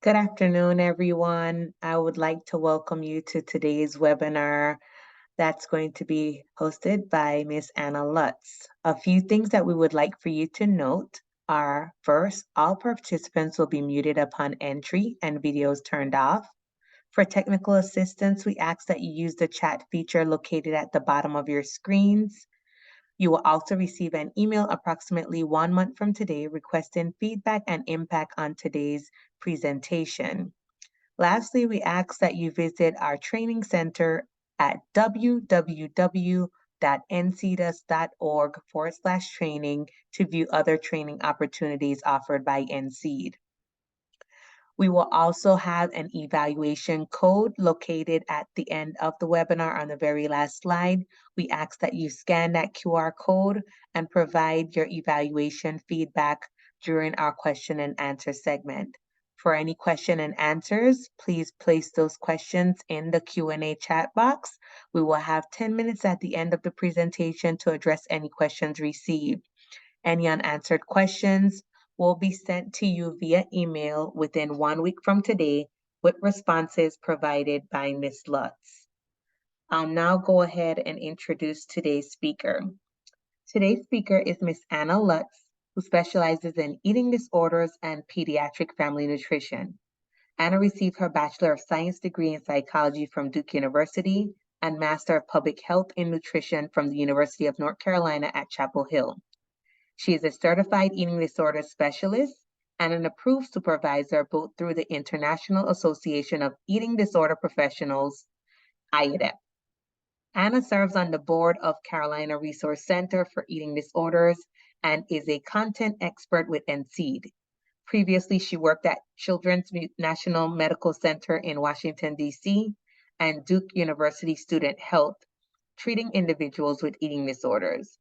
Good afternoon, everyone. I would like to welcome you to today's webinar that's going to be hosted by Miss Anna Lutz. A few things that we would like for you to note are, first, all participants will be muted upon entry and videos turned off. For technical assistance, we ask that you use the chat feature located at the bottom of your screens. You will also receive an email approximately 1 month from today requesting feedback and impact on today's presentation. Lastly, we ask that you visit our training center at www.ncdas.org/training to view other training opportunities offered by NCED. We will also have an evaluation code located at the end of the webinar on the very last slide. We ask that you scan that QR code and provide your evaluation feedback during our question and answer segment. For any question and answers, please place those questions in the Q&A chat box. We will have 10 minutes at the end of the presentation to address any questions received. Any unanswered questions will be sent to you via email within 1 week from today with responses provided by Ms. Lutz. I'll now go ahead and introduce today's speaker. Today's speaker is Ms. Anna Lutz, who specializes in eating disorders and pediatric family nutrition. Anna received her Bachelor of Science degree in psychology from Duke University and Master of Public Health in Nutrition from the University of North Carolina at Chapel Hill. She is a certified eating disorder specialist and an approved supervisor both through the International Association of Eating Disorder Professionals, IADEP. Anna serves on the board of Carolina Resource Center for Eating Disorders and is a content expert with NCED. Previously, she worked at Children's National Medical Center in Washington, D.C. and Duke University Student Health, treating individuals with eating disorders.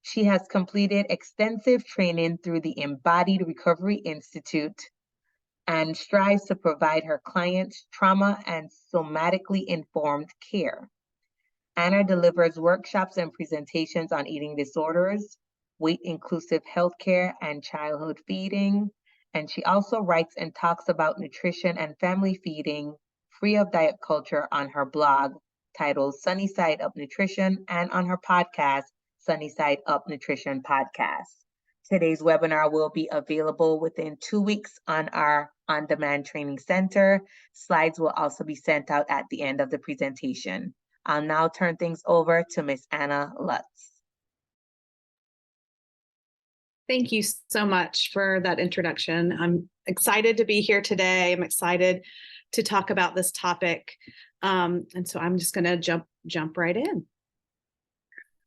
She has completed extensive training through the Embodied Recovery Institute and strives to provide her clients trauma and somatically informed care. Anna delivers workshops and presentations on eating disorders, weight-inclusive healthcare, and childhood feeding. And she also writes and talks about nutrition and family feeding, free of diet culture, on her blog titled Sunny Side Up Nutrition and on her podcast, Sunny Side Up Nutrition Podcast. Today's webinar will be available within 2 weeks on our on-demand training center. Slides will also be sent out at the end of the presentation. I'll now turn things over to Ms. Anna Lutz. Thank you so much for that introduction. I'm excited to be here today. I'm excited to talk about this topic. And so I'm just going to jump right in.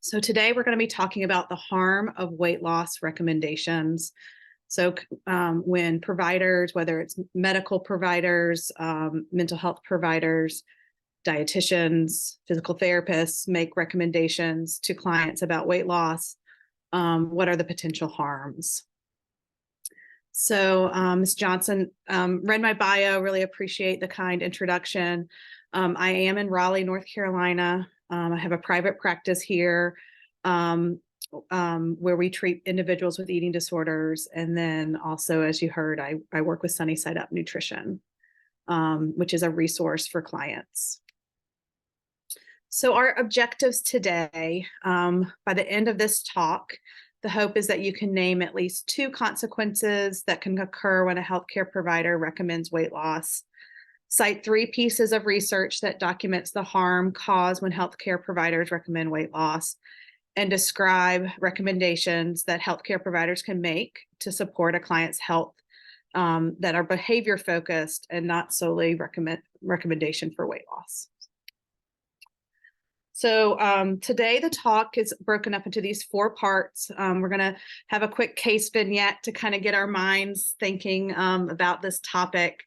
So today we're going to be talking about the harm of weight loss recommendations. So when providers, whether it's medical providers, mental health providers, dietitians, physical therapists, make recommendations to clients about weight loss, what are the potential harms? So Ms. Johnson read my bio, really appreciate the kind introduction. I am in Raleigh, North Carolina. I have a private practice here where we treat individuals with eating disorders. And then also, as you heard, I work with Sunny Side Up Nutrition, which is a resource for clients. So our objectives today, by the end of this talk, the hope is that you can name at least 2 consequences that can occur when a healthcare provider recommends weight loss. Cite 3 pieces of research that documents the harm caused when healthcare providers recommend weight loss, and describe recommendations that healthcare providers can make to support a client's health that are behavior focused and not solely recommendation for weight loss. So today the talk is broken up into these 4 parts. We're going to have a quick case vignette to kind of get our minds thinking about this topic.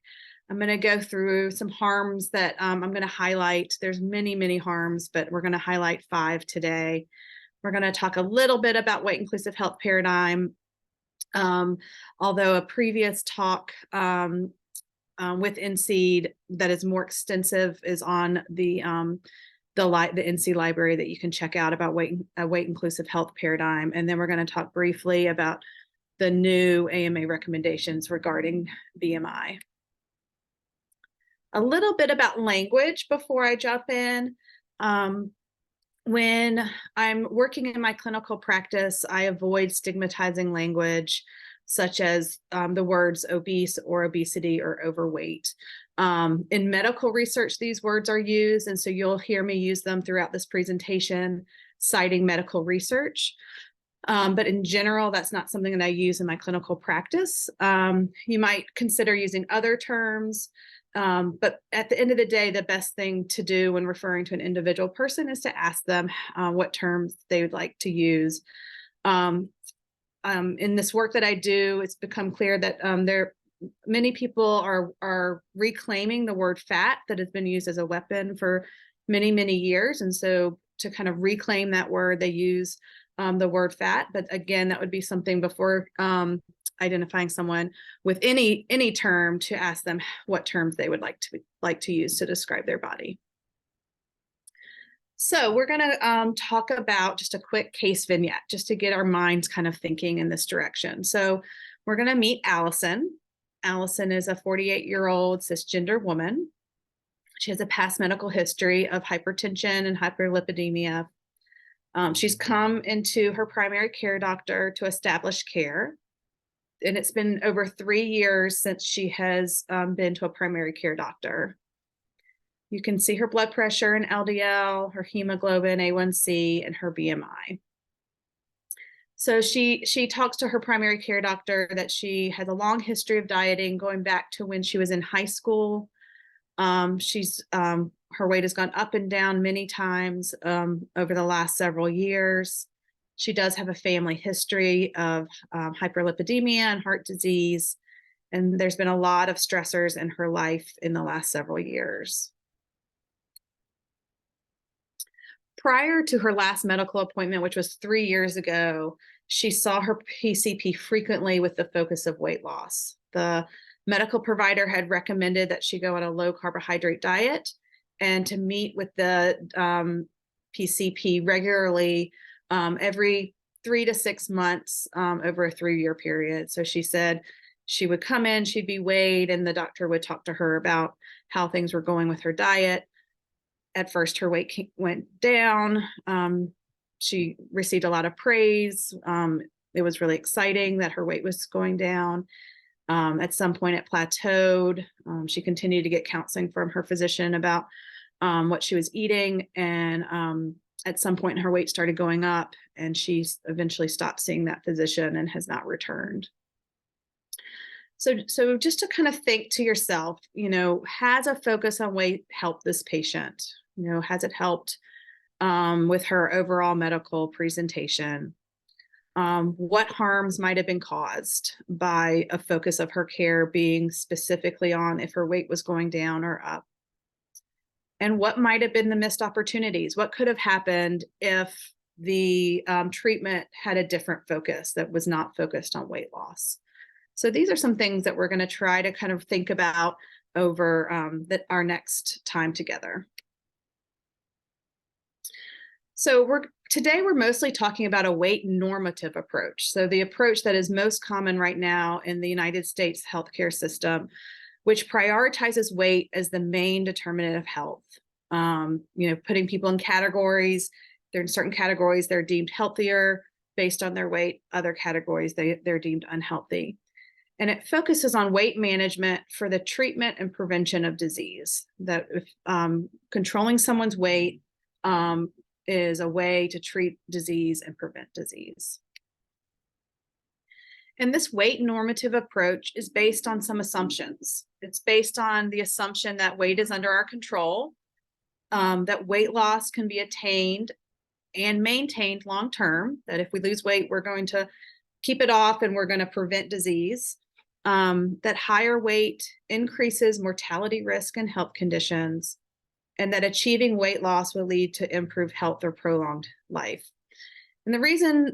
I'm going to go through some harms that I'm going to highlight. There's many, many harms, but we're going to highlight 5 today. We're going to talk a little bit about weight inclusive health paradigm. Although a previous talk with NCED that is more extensive is on the NC library that you can check out about weight inclusive health paradigm. And then we're going to talk briefly about the new AMA recommendations regarding BMI. A little bit about language before I jump in. When I'm working in my clinical practice, I avoid stigmatizing language such as the words obese or obesity or overweight. In medical research, these words are used, and so you'll hear me use them throughout this presentation, citing medical research. But in general, that's not something that I use in my clinical practice. You might consider using other terms, but at the end of the day, the best thing to do when referring to an individual person is to ask them what terms they would like to use. In this work that I do, it's become clear that many people are reclaiming the word fat that has been used as a weapon for many, many years. And so to kind of reclaim that word, they use the word fat. But again, that would be something before identifying someone with any term, to ask them what terms they would like to use to describe their body. So we're going to talk about just a quick case vignette, just to get our minds kind of thinking in this direction. So we're going to meet Allison. Allison is a 48-year-old cisgender woman. She has a past medical history of hypertension and hyperlipidemia. She's come into her primary care doctor to establish care. And it's been over 3 years since she has been to a primary care doctor. You can see her blood pressure and LDL, her hemoglobin, A1C, and her BMI. So she talks to her primary care doctor that she has a long history of dieting going back to when she was in high school. Her weight has gone up and down many times over the last several years. She does have a family history of hyperlipidemia and heart disease, and there's been a lot of stressors in her life in the last several years. Prior to her last medical appointment, which was 3 years ago, she saw her PCP frequently with the focus of weight loss. The medical provider had recommended that she go on a low carbohydrate diet and to meet with the PCP regularly every 3 to 6 months over a 3-year period. So she said she would come in, she'd be weighed, and the doctor would talk to her about how things were going with her diet. At first, her weight went down. She received a lot of praise. It was really exciting that her weight was going down. At some point, it plateaued. She continued to get counseling from her physician about what she was eating. And at some point, her weight started going up, and she eventually stopped seeing that physician and has not returned. So just to kind of think to yourself, has a focus on weight helped this patient? Has it helped with her overall medical presentation? What harms might have been caused by a focus of her care being specifically on if her weight was going down or up? And what might have been the missed opportunities? What could have happened if the treatment had a different focus that was not focused on weight loss? So these are some things that we're going to try to kind of think about over our next time together. So today we're mostly talking about a weight normative approach. So the approach that is most common right now in the United States healthcare system, which prioritizes weight as the main determinant of health. Putting people in categories. They're in certain categories, they're deemed healthier based on their weight. Other categories, they're deemed unhealthy. And it focuses on weight management for the treatment and prevention of disease. That if controlling someone's weight is a way to treat disease and prevent disease. And this weight normative approach is based on some assumptions. It's based on the assumption that weight is under our control, that weight loss can be attained and maintained long-term, that if we lose weight, we're going to keep it off and we're going to prevent disease, that higher weight increases mortality risk and health conditions, and that achieving weight loss will lead to improved health or prolonged life. And the reason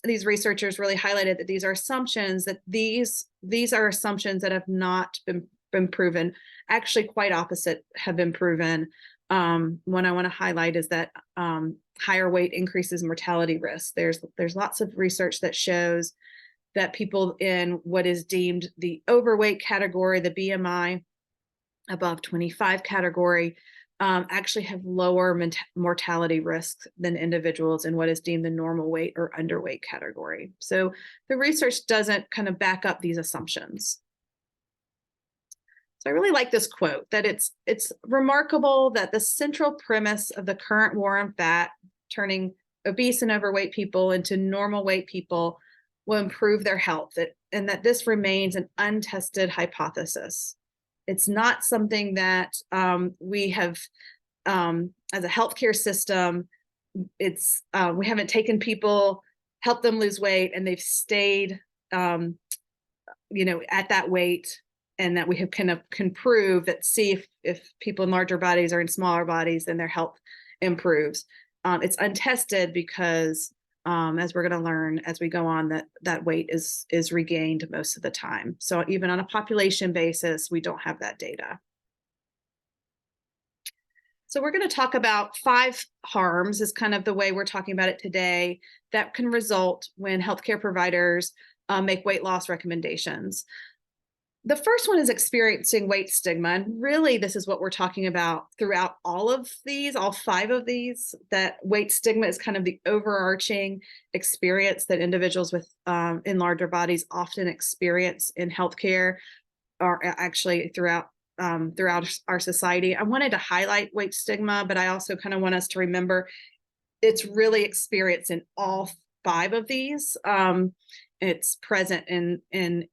these researchers really highlighted that these are assumptions, that these are assumptions that have not been proven. Actually, quite opposite have been proven. One I want to highlight is that higher weight increases mortality risk. There's lots of research that shows that people in what is deemed the overweight category, the BMI, above 25 category actually have lower mortality risks than individuals in what is deemed the normal weight or underweight category. So the research doesn't kind of back up these assumptions. So I really like this quote, that it's remarkable that the central premise of the current war on fat, turning obese and overweight people into normal weight people, will improve their health, and that this remains an untested hypothesis. It's not something that we have, as a healthcare system, we haven't taken people, helped them lose weight, and they've stayed, at that weight, and that we have can prove that, see if people in larger bodies or in smaller bodies, then their health improves. It's untested because, as we're going to learn as we go on, that weight is regained most of the time. So even on a population basis, we don't have that data. So we're going to talk about 5 harms, is kind of the way we're talking about it today, that can result when healthcare providers make weight loss recommendations. The first one is experiencing weight stigma. And really, this is what we're talking about throughout all 5 of these, that weight stigma is kind of the overarching experience that individuals with in larger bodies often experience in healthcare, or actually throughout our society. I wanted to highlight weight stigma, but I also kind of want us to remember it's really experienced in all 5 of these. It's present in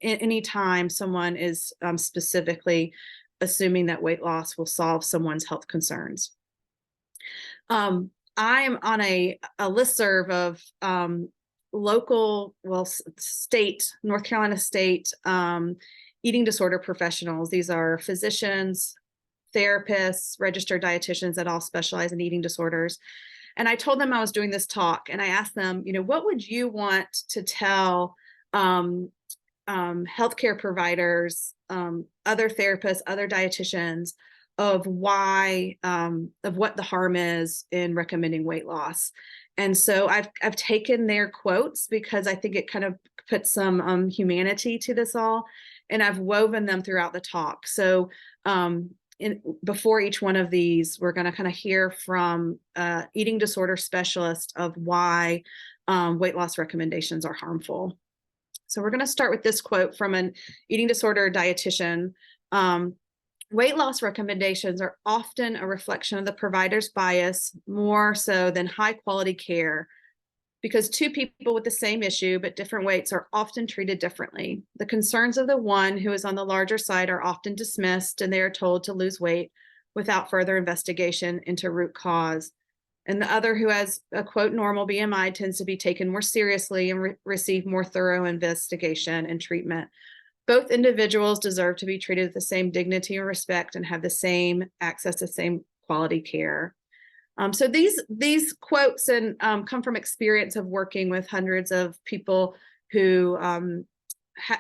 any time someone is specifically assuming that weight loss will solve someone's health concerns. I'm on a listserv of state, North Carolina state eating disorder professionals. These are physicians, therapists, registered dietitians that all specialize in eating disorders. And I told them I was doing this talk, and I asked them, what would you want to tell healthcare providers, other therapists, other dietitians, of why, of what the harm is in recommending weight loss? And so I've taken their quotes because I think it kind of puts some humanity to this all, and I've woven them throughout the talk. So before each one of these, we're going to kind of hear from eating disorder specialist of why weight loss recommendations are harmful. So we're going to start with this quote from an eating disorder dietitian. Weight loss recommendations are often a reflection of the provider's bias, more so than high quality care, because 2 people with the same issue but different weights are often treated differently. The concerns of the one who is on the larger side are often dismissed, and they are told to lose weight without further investigation into root cause. And the other, who has a quote normal BMI, tends to be taken more seriously and receive more thorough investigation and treatment. Both individuals deserve to be treated with the same dignity and respect and have the same access to same quality care. So these quotes come from experience of working with hundreds of people who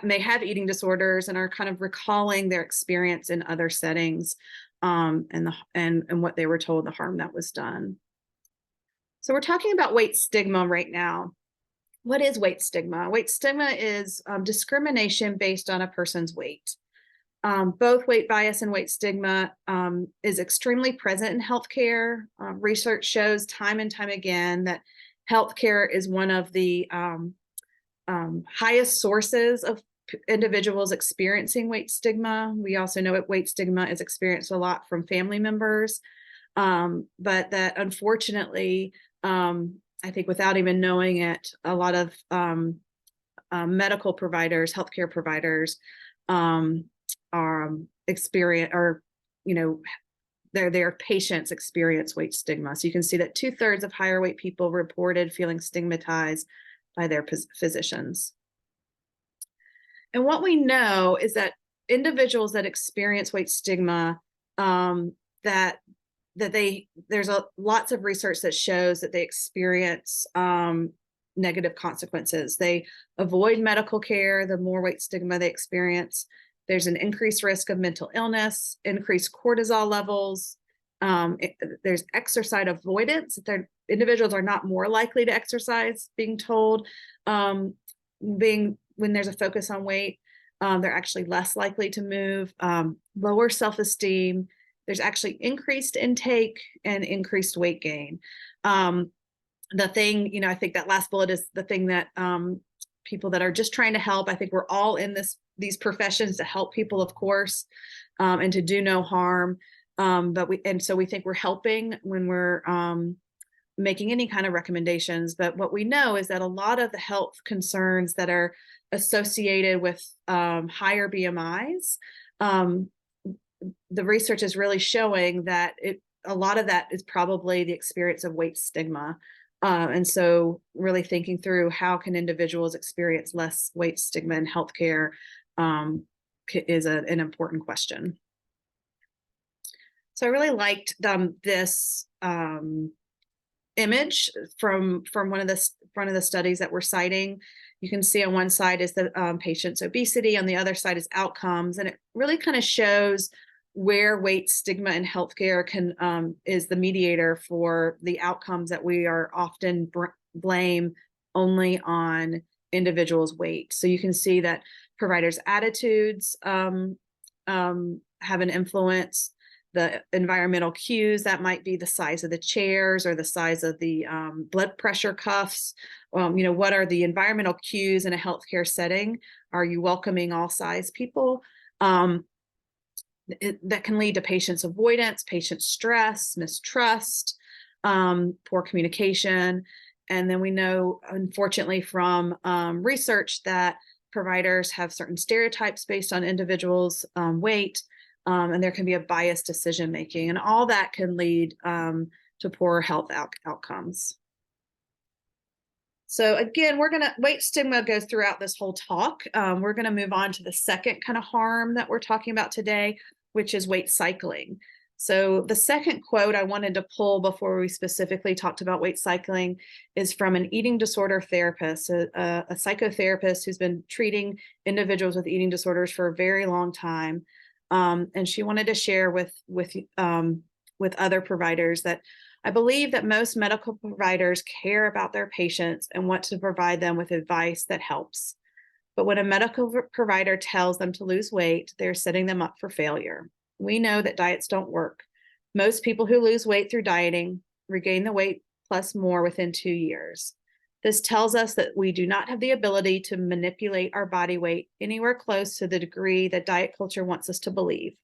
may have eating disorders and are kind of recalling their experience in other settings, and what they were told, the harm that was done. So we're talking about weight stigma right now. What is weight stigma? Weight stigma is discrimination based on a person's weight. Both weight bias and weight stigma is extremely present in healthcare. Research shows time and time again that healthcare is one of the highest sources of individuals experiencing weight stigma. We also know that weight stigma is experienced a lot from family members, but that unfortunately, I think without even knowing it, a lot of medical providers, healthcare providers, their patients experience weight stigma. So you can see that 2/3 of higher weight people reported feeling stigmatized by their physicians. And what we know is that individuals that experience weight stigma, there's lots of research that shows that they experience negative consequences. They avoid medical care the more weight stigma they experience. There's an increased risk of mental illness, increased cortisol levels. There's exercise avoidance. Individuals are not more likely to exercise, being told, when there's a focus on weight. They're actually less likely to move, lower self-esteem. There's actually increased intake and increased weight gain. The thing, I think that last bullet is the thing that people that are just trying to help. I think we're all in these professions to help people, of course, and to do no harm. So we think we're helping when we're making any kind of recommendations. But what we know is that a lot of the health concerns that are associated with higher BMIs, the research is really showing that a lot of that is probably the experience of weight stigma. And so really thinking through how can individuals experience less weight stigma in healthcare is an important question. So I really liked this image from one of the studies that we're citing. You can see on one side is the patient's obesity, on the other side is outcomes, and it really kind of shows where weight stigma in healthcare is the mediator for the outcomes that we are often blame only on individuals' weight. So you can see that providers' attitudes have an influence. The environmental cues, that might be the size of the chairs or the size of the blood pressure cuffs. What are the environmental cues in a healthcare setting? Are you welcoming all size people? That can lead to patient's avoidance, patient stress, mistrust, poor communication. And then we know, unfortunately, from research that providers have certain stereotypes based on individuals' weight, and there can be a biased decision making, and all that can lead to poor health outcomes. So again, weight stigma goes throughout this whole talk. We're gonna move on to the second kind of harm that we're talking about today, which is weight cycling. So the second quote I wanted to pull before we specifically talked about weight cycling is from an eating disorder therapist, a psychotherapist who's been treating individuals with eating disorders for a very long time. And she wanted to share with other providers that I believe that most medical providers care about their patients and want to provide them with advice that helps. But when a medical provider tells them to lose weight, they're setting them up for failure. We know that diets don't work. Most people who lose weight through dieting regain the weight plus more within 2 years. This tells us that we do not have the ability to manipulate our body weight anywhere close to the degree that diet culture wants us to believe.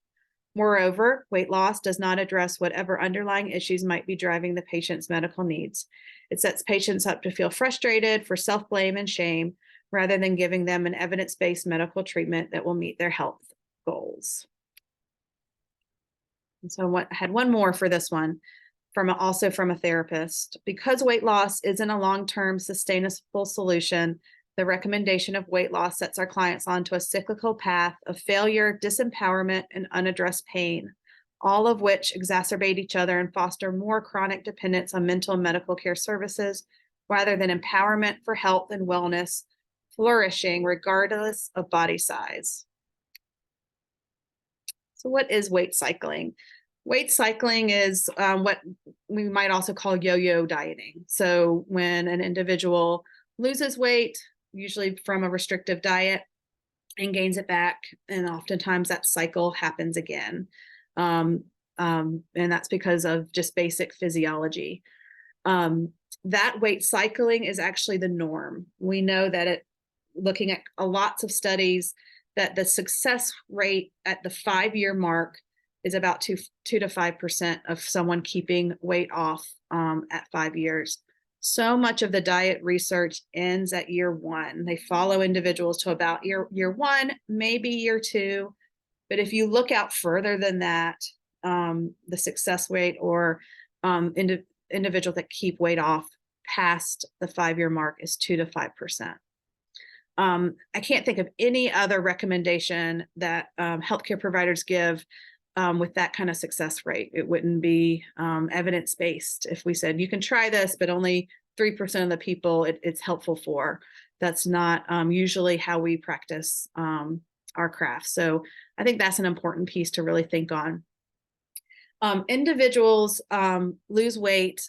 Moreover, weight loss does not address whatever underlying issues might be driving the patient's medical needs. It sets patients up to feel frustrated for self-blame and shame, rather than giving them an evidence-based medical treatment that will meet their health goals. And so I had one more for this one, also from a therapist. Because weight loss isn't a long-term sustainable solution, the recommendation of weight loss sets our clients onto a cyclical path of failure, disempowerment, and unaddressed pain, all of which exacerbate each other and foster more chronic dependence on mental and medical care services, rather than empowerment for health and wellness, flourishing regardless of body size. So what is weight cycling? Weight cycling is what we might also call yo-yo dieting. So when an individual loses weight, usually from a restrictive diet, and gains it back, and oftentimes that cycle happens again. And that's because of just basic physiology. That weight cycling is actually the norm. We know that looking at lots of studies, that the success rate at the 5-year mark is about 2 to 5% of someone keeping weight off at 5 years. So much of the diet research ends at year 1. They follow individuals to about year 1, maybe year 2. But if you look out further than that, the success rate or individuals that keep weight off past the 5-year mark is 2 to 5%. I can't think of any other recommendation that healthcare providers give with that kind of success rate. It wouldn't be evidence-based if we said, you can try this, but only 3% of the people it's helpful for. That's not usually how we practice our craft. So I think that's an important piece to really think on. Individuals lose weight,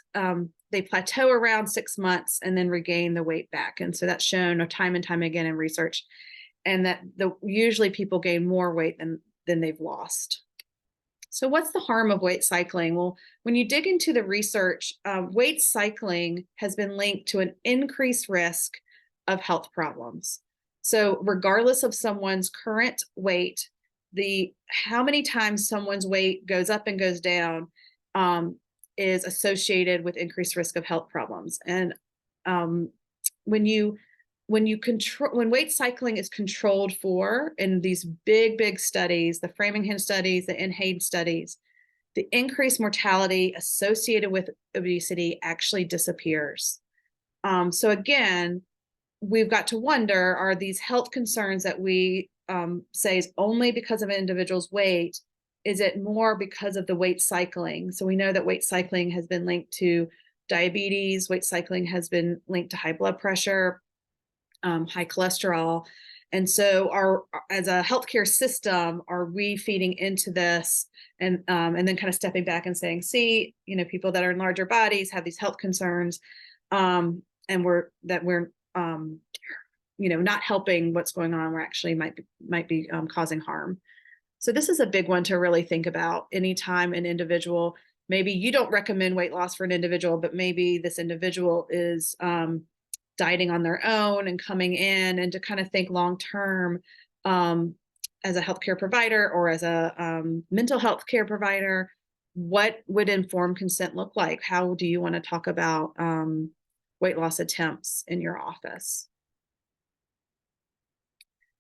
they plateau around 6 months and then regain the weight back. And so that's shown time and time again in research. and that usually people gain more weight than they've lost. So what's the harm of weight cycling? Well, when you dig into the research, weight cycling has been linked to an increased risk of health problems. So regardless of someone's current weight, how many times someone's weight goes up and goes down is associated with increased risk of health problems. And when weight cycling is controlled for in these big studies, the Framingham studies, the NHAID studies, the increased mortality associated with obesity actually disappears. So again, we've got to wonder, are these health concerns that we say is only because of an individual's weight? Is it more because of the weight cycling? So we know that weight cycling has been linked to diabetes, weight cycling has been linked to high blood pressure, high cholesterol. And so as a healthcare system, are we feeding into this and then kind of stepping back and saying, see, people that are in larger bodies have these health concerns, and we're not helping what's going on. We're actually might be causing harm. So this is a big one to really think about. Anytime an individual, maybe you don't recommend weight loss for an individual, but maybe this individual is dieting on their own and coming in, and to kind of think long-term as a healthcare provider or as a mental health care provider, what would informed consent look like? How do you want to talk about weight loss attempts in your office?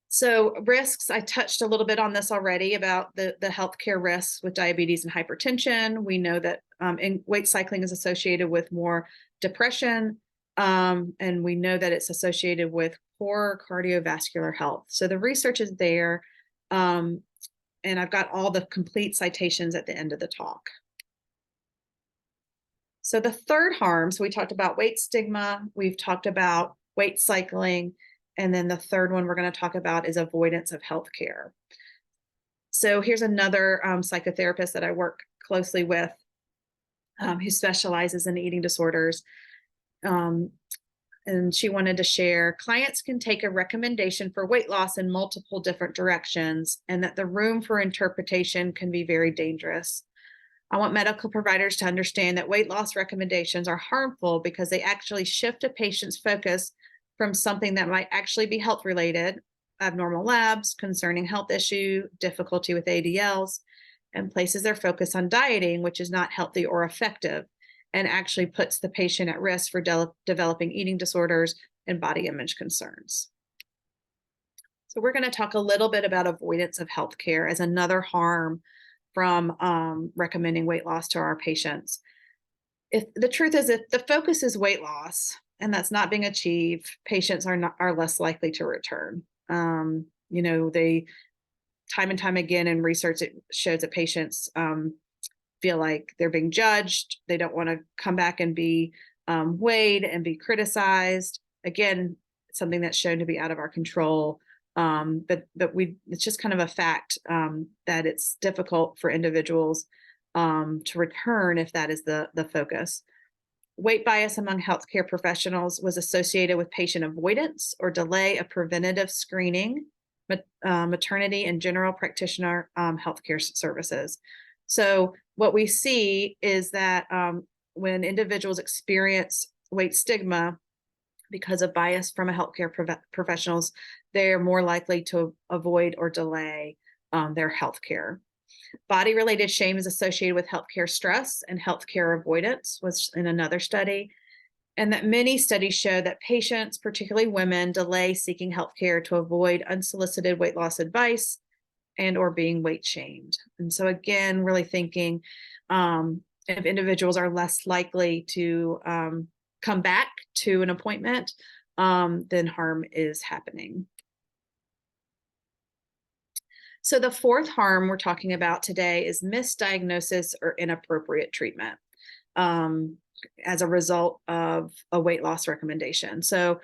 So risks, I touched a little bit on this already about the healthcare risks with diabetes and hypertension. We know that weight cycling is associated with more depression, and we know that it's associated with poor cardiovascular health. So the research is there, and I've got all the complete citations at the end of the talk. So the third harm, so we talked about weight stigma, we've talked about weight cycling, and then the third one we're going to talk about is avoidance of healthcare. So here's another psychotherapist that I work closely with who specializes in eating disorders. And she wanted to share, clients can take a recommendation for weight loss in multiple different directions, and that the room for interpretation can be very dangerous. I want medical providers to understand that weight loss recommendations are harmful because they actually shift a patient's focus from something that might actually be health related, abnormal labs, concerning health issue, difficulty with ADLs, and places their focus on dieting, which is not healthy or effective, and actually puts the patient at risk for developing eating disorders and body image concerns. So we're going to talk a little bit about avoidance of healthcare as another harm from recommending weight loss to our patients. If the truth is, if the focus is weight loss and that's not being achieved, patients are less likely to return. They time and time again in research, it shows that patients feel like they're being judged. They don't want to come back and be weighed and be criticized. Again, something that's shown to be out of our control. But it's just kind of a fact that it's difficult for individuals to return if that is the focus. Weight bias among healthcare professionals was associated with patient avoidance or delay of preventative screening, maternity and general practitioner healthcare services. So what we see is that when individuals experience weight stigma because of bias from a healthcare professionals, they're more likely to avoid or delay their healthcare. Body-related shame is associated with healthcare stress and healthcare avoidance, was in another study, and that many studies show that patients, particularly women, delay seeking healthcare to avoid unsolicited weight loss advice and or being weight shamed. And so again, really thinking if individuals are less likely to come back to an appointment, then harm is happening. So the fourth harm we're talking about today is misdiagnosis or inappropriate treatment as a result of a weight loss recommendation. So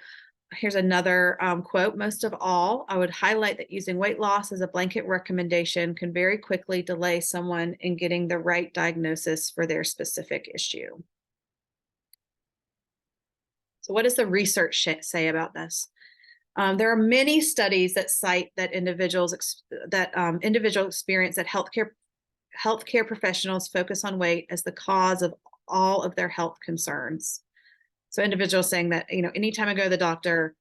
here's another quote. Most of all, I would highlight that using weight loss as a blanket recommendation can very quickly delay someone in getting the right diagnosis for their specific issue. So what does the research say about this? There are many studies that cite that individual experience that healthcare professionals focus on weight as the cause of all of their health concerns. So individuals saying that, anytime I go to the doctor,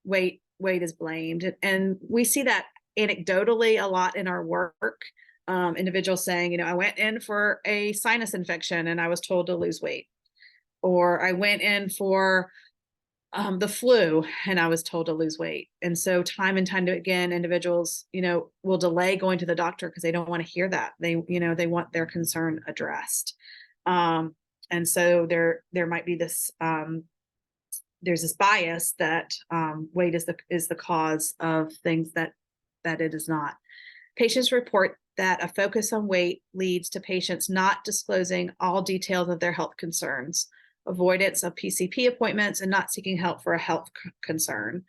weight is blamed. And we see that anecdotally a lot in our work. Individuals saying, I went in for a sinus infection and I was told to lose weight. Or I went in for the flu and I was told to lose weight. And so time and time again, individuals, will delay going to the doctor because they don't want to hear that. They want their concern addressed. And so there might be this, there's this bias that weight is the cause of things that it is not. Patients report that a focus on weight leads to patients not disclosing all details of their health concerns, avoidance of PCP appointments, and not seeking help for a health concern.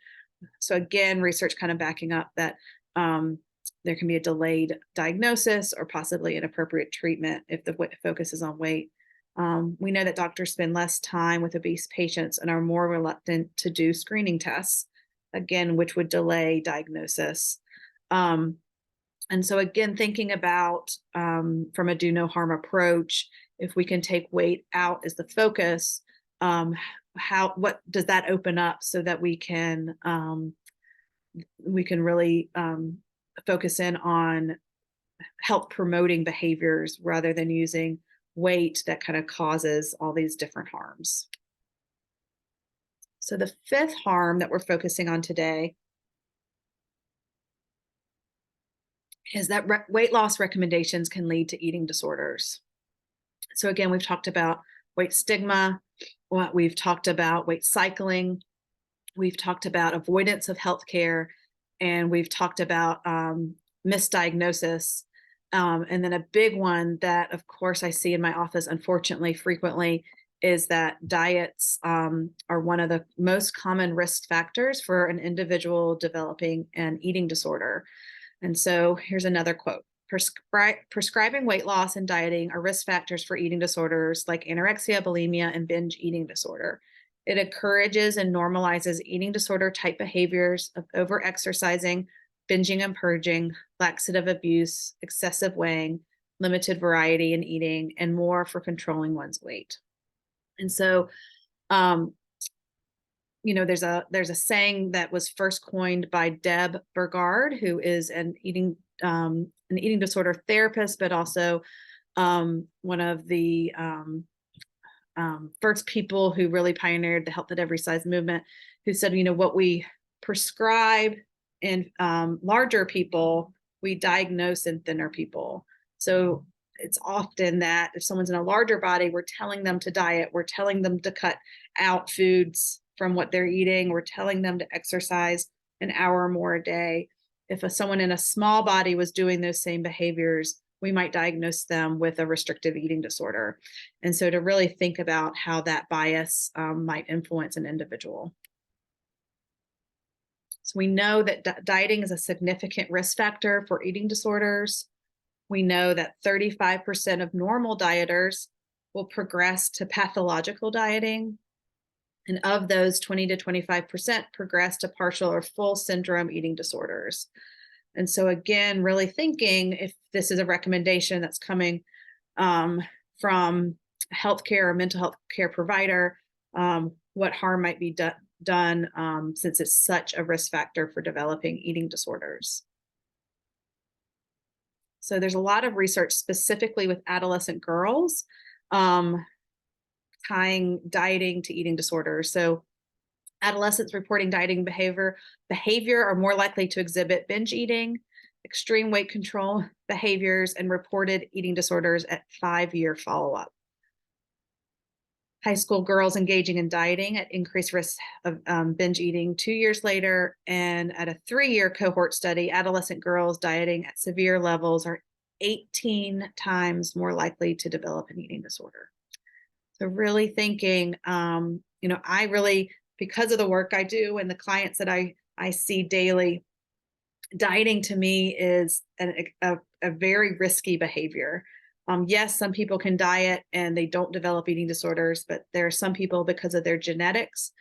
So again, research kind of backing up that there can be a delayed diagnosis or possibly inappropriate treatment if the focus is on weight. We know that doctors spend less time with obese patients and are more reluctant to do screening tests, again, which would delay diagnosis. And so again, thinking about from a do no harm approach, if we can take weight out as the focus, what does that open up so that we can really focus in on health promoting behaviors rather than using weight that kind of causes all these different harms. So the fifth harm that we're focusing on today is that weight loss recommendations can lead to eating disorders. So again, we've talked about weight stigma, we've talked about weight cycling, we've talked about avoidance of healthcare, and we've talked about misdiagnosis. And then a big one that, of course, I see in my office, unfortunately, frequently, is that diets are one of the most common risk factors for an individual developing an eating disorder. And so here's another quote. Prescribing weight loss and dieting are risk factors for eating disorders like anorexia, bulimia, and binge eating disorder. It encourages and normalizes eating disorder type behaviors of overexercising, binging and purging, laxative abuse, excessive weighing, limited variety in eating, and more for controlling one's weight. And so, there's a saying that was first coined by Deb Burgard, who is an eating disorder therapist, but also one of the first people who really pioneered the health at every size movement, who said, what we prescribe in larger people, we diagnose in thinner people. So it's often that if someone's in a larger body, we're telling them to diet, we're telling them to cut out foods from what they're eating, we're telling them to exercise an hour or more a day. If someone in a small body was doing those same behaviors, we might diagnose them with a restrictive eating disorder. And so to really think about how that bias might influence an individual. So we know that dieting is a significant risk factor for eating disorders. We know that 35% of normal dieters will progress to pathological dieting. And of those, 20 to 25% progress to partial or full syndrome eating disorders. And so again, really thinking if this is a recommendation that's coming from healthcare or mental health care provider, what harm might be done since it's such a risk factor for developing eating disorders. So there's a lot of research specifically with adolescent girls tying dieting to eating disorders. So adolescents reporting dieting behavior are more likely to exhibit binge eating, extreme weight control behaviors, and reported eating disorders at 5-year follow-up. High school girls engaging in dieting at increased risk of binge eating 2 years later. And at a 3-year cohort study, adolescent girls dieting at severe levels are 18 times more likely to develop an eating disorder. So really thinking, I really, because of the work I do and the clients that I see daily, dieting to me is a very risky behavior. Yes, some people can diet and they don't develop eating disorders, but there are some people, because of their genetics,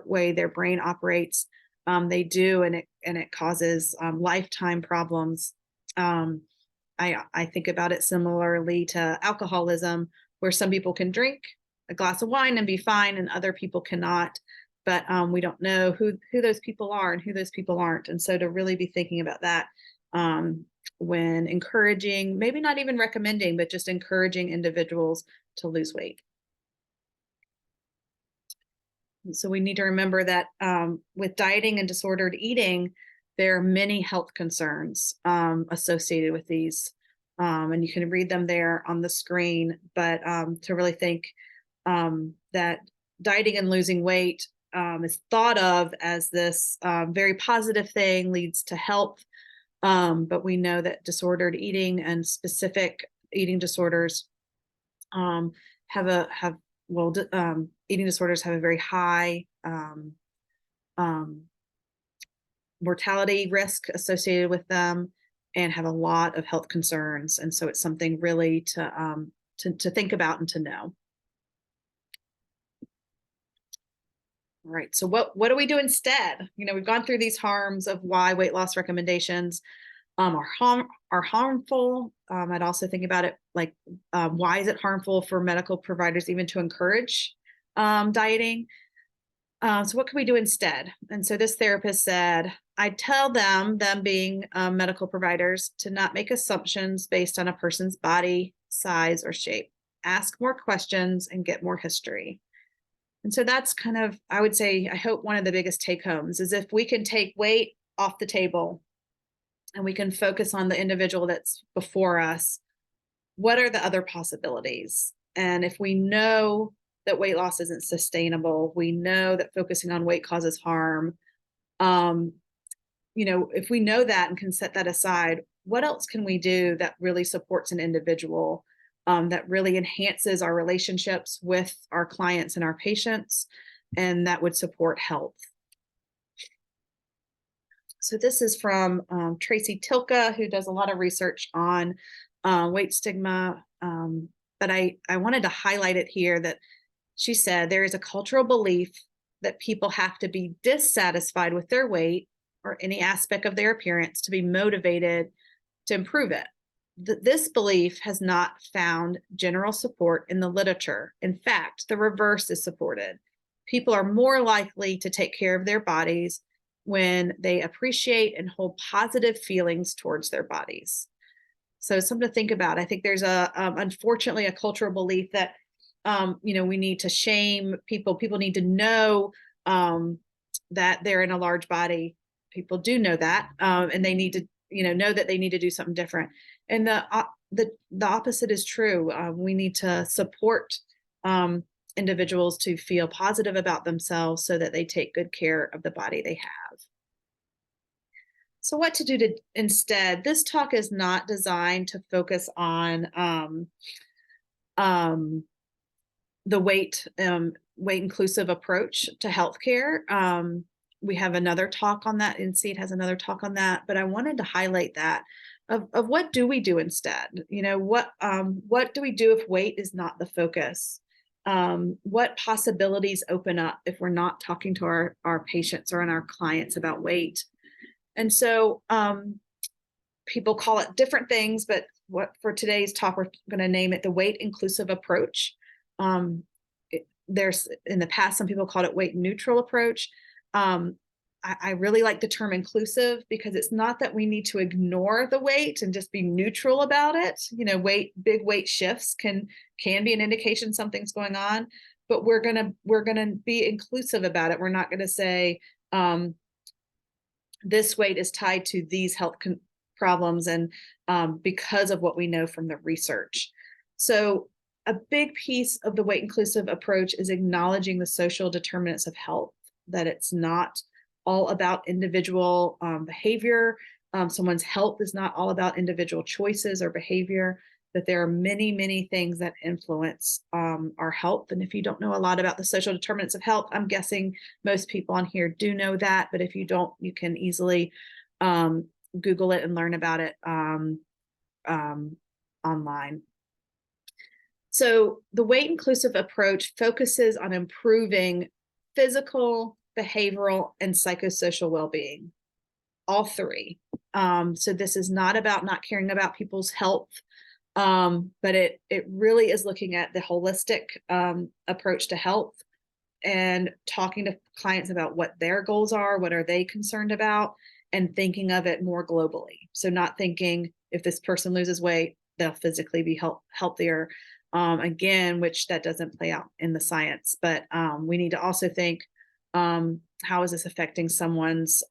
way their brain operates. They do, and it causes lifetime problems. I think about it similarly to alcoholism, where some people can drink a glass of wine and be fine, and other people cannot. But we don't know who those people are and who those people aren't. And so to really be thinking about that when encouraging, maybe not even recommending, but just encouraging individuals to lose weight. So we need to remember that with dieting and disordered eating, there are many health concerns associated with these. And you can read them there on the screen, but to really think that dieting and losing weight is thought of as this very positive thing, leads to health. But we know that disordered eating and specific eating disorders eating disorders have a very high mortality risk associated with them, and have a lot of health concerns. And so it's something really to think about and to know. All right, so what do we do instead? We've gone through these harms of why weight loss recommendations are harmful. I'd also think about it like, why is it harmful for medical providers even to encourage dieting? So what can we do instead? And so this therapist said, I tell them being medical providers, to not make assumptions based on a person's body, size, or shape. Ask more questions and get more history. And so that's kind of, I would say, I hope one of the biggest take homes is if we can take weight off the table and we can focus on the individual that's before us, what are the other possibilities? And if we know that weight loss isn't sustainable, we know that focusing on weight causes harm. If we know that and can set that aside, what else can we do that really supports an individual, that really enhances our relationships with our clients and our patients, and that would support health? So this is from Tracy Tilka, who does a lot of research on weight stigma. But I wanted to highlight it here, that she said there is a cultural belief that people have to be dissatisfied with their weight or any aspect of their appearance to be motivated to improve it. This belief has not found general support in the literature. In fact, the reverse is supported. People are more likely to take care of their bodies when they appreciate and hold positive feelings towards their bodies. So something to think about. I think there's unfortunately a cultural belief that we need to shame people. People need to know that they're in a large body. People do know that, and they need to know that they need to do something different. And the opposite is true. We need to support individuals to feel positive about themselves so that they take good care of the body they have. So what to do instead? This talk is not designed to focus on the weight inclusive approach to healthcare. We have another talk on that. INSEAD has another talk on that, but I wanted to highlight that of what do we do instead? What do we do if weight is not the focus? What possibilities open up if we're not talking to our patients or our clients about weight? And so people call it different things, but for today's talk, we're going to name it the weight inclusive approach. There's in the past, some people called it weight neutral approach. I really like the term inclusive, because it's not that we need to ignore the weight and just be neutral about it. Big weight shifts can be an indication something's going on, but we're gonna be inclusive about it. We're not gonna say this weight is tied to these health problems, and because of what we know from the research. So a big piece of the weight inclusive approach is acknowledging the social determinants of health, that it's not all about individual behavior. Someone's health is not all about individual choices or behavior, that there are many, many things that influence our health. And if you don't know a lot about the social determinants of health, I'm guessing most people on here do know that, but if you don't, you can easily Google it and learn about it online. So the weight inclusive approach focuses on improving physical, behavioral, and psychosocial well-being, all three. So this is not about not caring about people's health, but it really is looking at the holistic approach to health and talking to clients about what their goals are, what are they concerned about, and thinking of it more globally. So not thinking if this person loses weight, they'll physically be healthier. Again, which that doesn't play out in the science, but we need to also think, how is this affecting someone's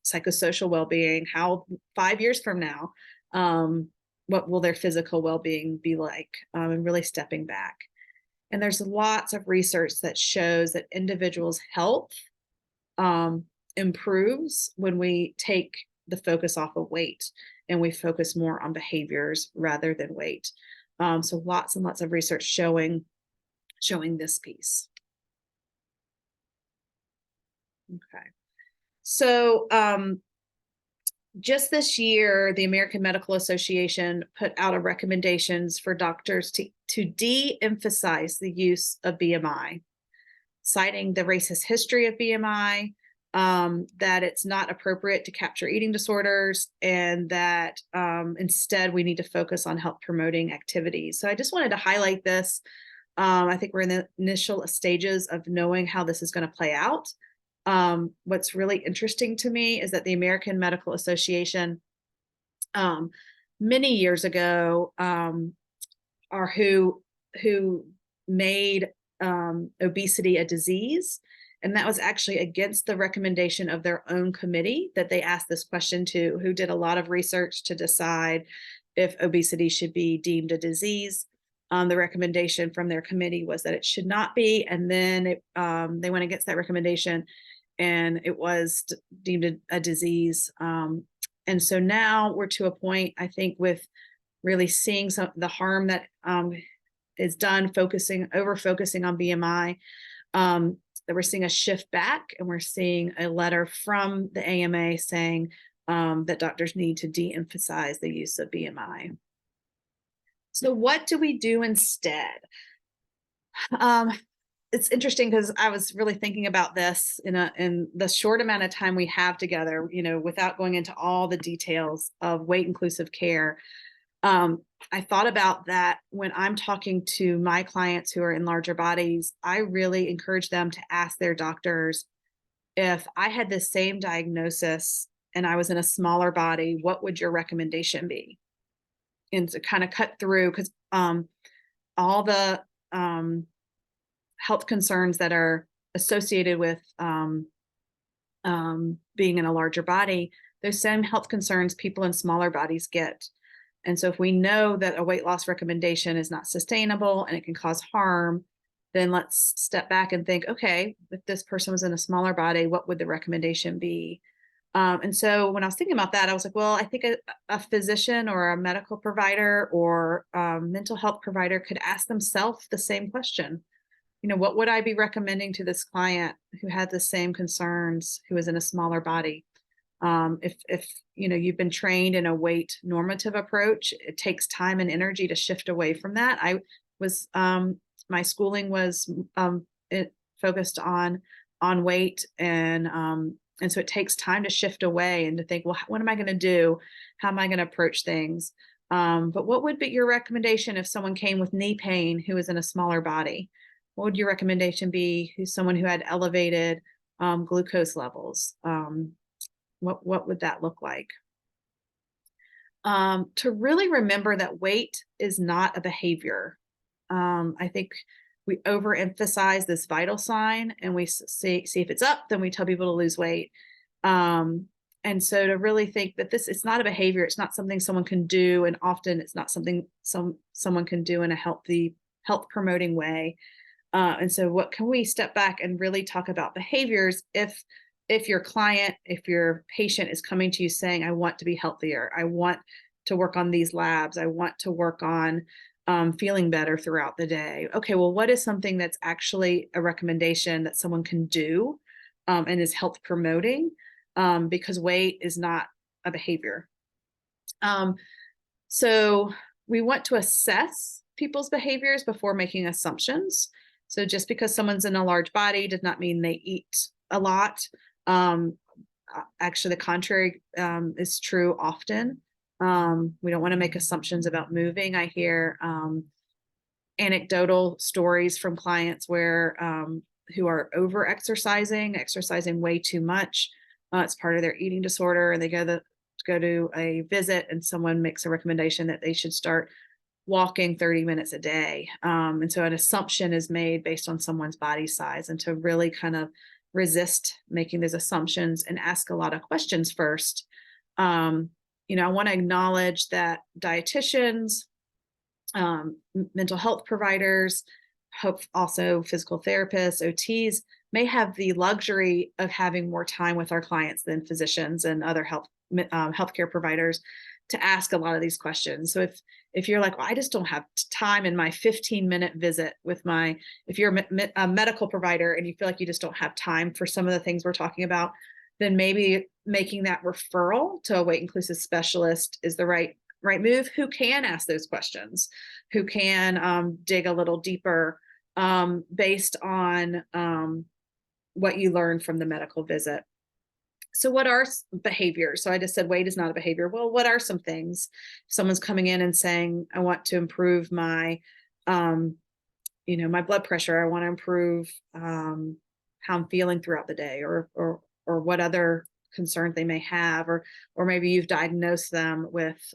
psychosocial well-being? How 5 years from now, what will their physical well-being be like? And really stepping back. And there's lots of research that shows that individuals' health improves when we take the focus off of weight and we focus more on behaviors rather than weight. So lots and lots of research showing this piece. Okay. So just this year, the American Medical Association put out a recommendations for doctors to de-emphasize the use of BMI, citing the racist history of BMI, that it's not appropriate to capture eating disorders, and that instead we need to focus on health promoting activities. So I just wanted to highlight this. I think we're in the initial stages of knowing how this is going to play out. What's really interesting to me is that the American Medical Association, many years ago, who made obesity a disease, and that was actually against the recommendation of their own committee that they asked this question to, who did a lot of research to decide if obesity should be deemed a disease. The recommendation from their committee was that it should not be, and then they went against that recommendation, and it was deemed a disease. And so now we're to a point, I think, with really seeing the harm that is done over focusing on BMI, that we're seeing a shift back, and we're seeing a letter from the AMA saying that doctors need to de-emphasize the use of BMI. So what do we do instead? It's interesting because I was really thinking about this in the short amount of time we have together, without going into all the details of weight inclusive care. I thought about that when I'm talking to my clients who are in larger bodies. I really encourage them to ask their doctors, if I had the same diagnosis and I was in a smaller body, what would your recommendation be? And to kind of cut through, because all the health concerns that are associated with being in a larger body, those same health concerns people in smaller bodies get. And so if we know that a weight loss recommendation is not sustainable and it can cause harm, then let's step back and think, okay, if this person was in a smaller body, what would the recommendation be? And so when I was thinking about that, I was like, well, I think a physician or a medical provider or mental health provider could ask themselves the same question. What would I be recommending to this client who had the same concerns, who was in a smaller body? If you've been trained in a weight normative approach, it takes time and energy to shift away from that. My schooling was focused on weight, and so it takes time to shift away and to think, well, what am I going to do? How am I going to approach things? But what would be your recommendation if someone came with knee pain who was in a smaller body? What would your recommendation be? Who's someone who had elevated glucose levels? What would that look like? To really remember that weight is not a behavior. I think we overemphasize this vital sign, and we see if it's up, then we tell people to lose weight. And so to really think that it's not a behavior, it's not something someone can do, and often it's not something someone can do in a healthy, health promoting way. And so what can we step back and really talk about behaviors if your client, if your patient is coming to you saying, I want to be healthier, I want to work on these labs, I want to work on feeling better throughout the day. Okay, well, what is something that's actually a recommendation that someone can do and is health promoting? Because weight is not a behavior. So we want to assess people's behaviors before making assumptions. So just because someone's in a large body does not mean they eat a lot. Um, Actually, the contrary is true often. We don't want to make assumptions about moving. I hear anecdotal stories from clients where who are over exercising way too much. It's part of their eating disorder, and they go to a visit, and someone makes a recommendation that they should start walking 30 minutes a day. And so an assumption is made based on someone's body size, and to really kind of resist making those assumptions and ask a lot of questions first. I want to acknowledge that dietitians, mental health providers, hope also physical therapists, OTs may have the luxury of having more time with our clients than physicians and other healthcare providers to ask a lot of these questions. So if you're like, well, I just don't have time in my 15-minute visit with if you're a medical provider and you feel like you just don't have time for some of the things we're talking about, then maybe making that referral to a weight inclusive specialist is the right move, who can ask those questions, who can dig a little deeper based on what you learned from the medical visit. So what are behaviors? So I just said weight is not a behavior. Well, what are some things? If someone's coming in and saying, I want to improve my, my blood pressure. I want to improve how I'm feeling throughout the day, or what other concerns they may have, or maybe you've diagnosed them with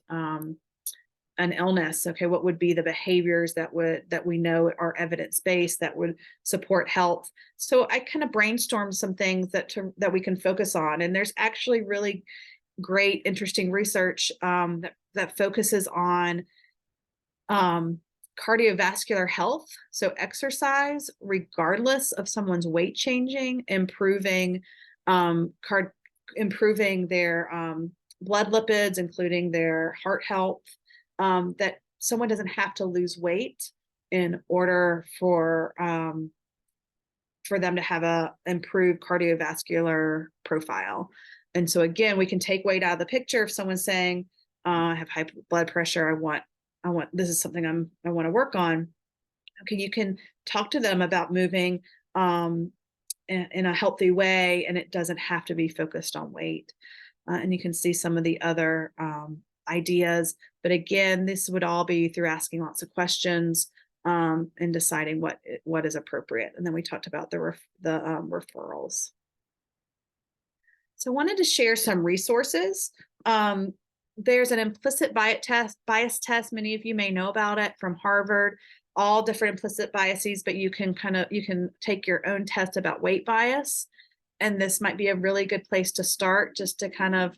an illness. Okay, what would be the behaviors that we know are evidence-based that would support health? So I kind of brainstormed some things that we can focus on, and there's actually really great, interesting research that focuses on cardiovascular health. So exercise, regardless of someone's weight changing, improving their blood lipids, including their heart health. That someone doesn't have to lose weight in order for them to have a improved cardiovascular profile. And so again, we can take weight out of the picture. If someone's saying, I have high blood pressure, I want this is something I want to work on. Okay, you can talk to them about moving in a healthy way, and it doesn't have to be focused on weight. And you can see some of the other ideas. But again, this would all be through asking lots of questions and deciding what is appropriate. And then we talked about the referrals. So I wanted to share some resources. There's an implicit bias test. Many of you may know about it, from Harvard. All different implicit biases, but you can take your own test about weight bias. And this might be a really good place to start, just to kind of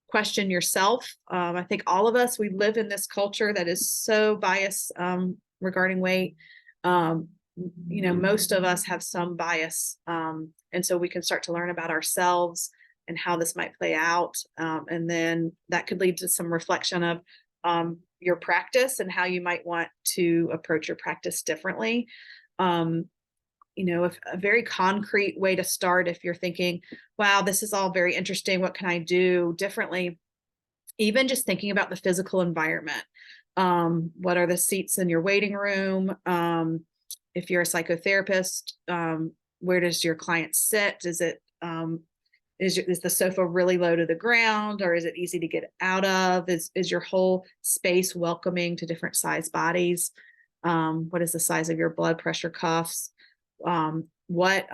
question yourself. I think all of us, we live in this culture that is so biased regarding weight. Most of us have some bias. And so we can start to learn about ourselves and how this might play out. And then that could lead to some reflection of your practice and how you might want to approach your practice differently. If a very concrete way to start, if you're thinking, wow, this is all very interesting, what can I do differently? Even just thinking about the physical environment. What are the seats in your waiting room? If you're a psychotherapist, where does your client sit? Is the sofa really low to the ground, or is it easy to get out of? Is your whole space welcoming to different size bodies? What is the size of your blood pressure cuffs? What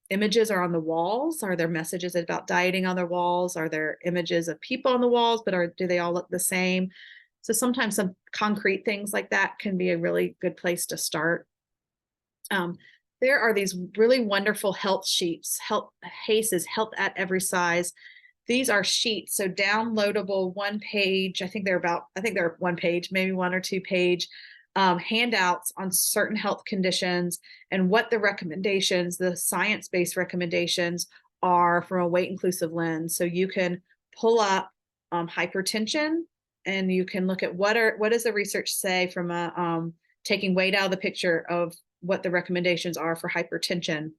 images are on the walls? Are there messages about dieting on the walls? Are there images of people on the walls, but do they all look the same? So sometimes some concrete things like that can be a really good place to start. There are these really wonderful health sheets, HACEs, Health at Every Size. These are sheets, so downloadable, one page. I think they're one page, maybe 1 or 2 page handouts on certain health conditions and what the recommendations, the science-based recommendations, are from a weight inclusive lens. So you can pull up hypertension, and you can look at what does the research say from taking weight out of the picture of what the recommendations are for hypertension.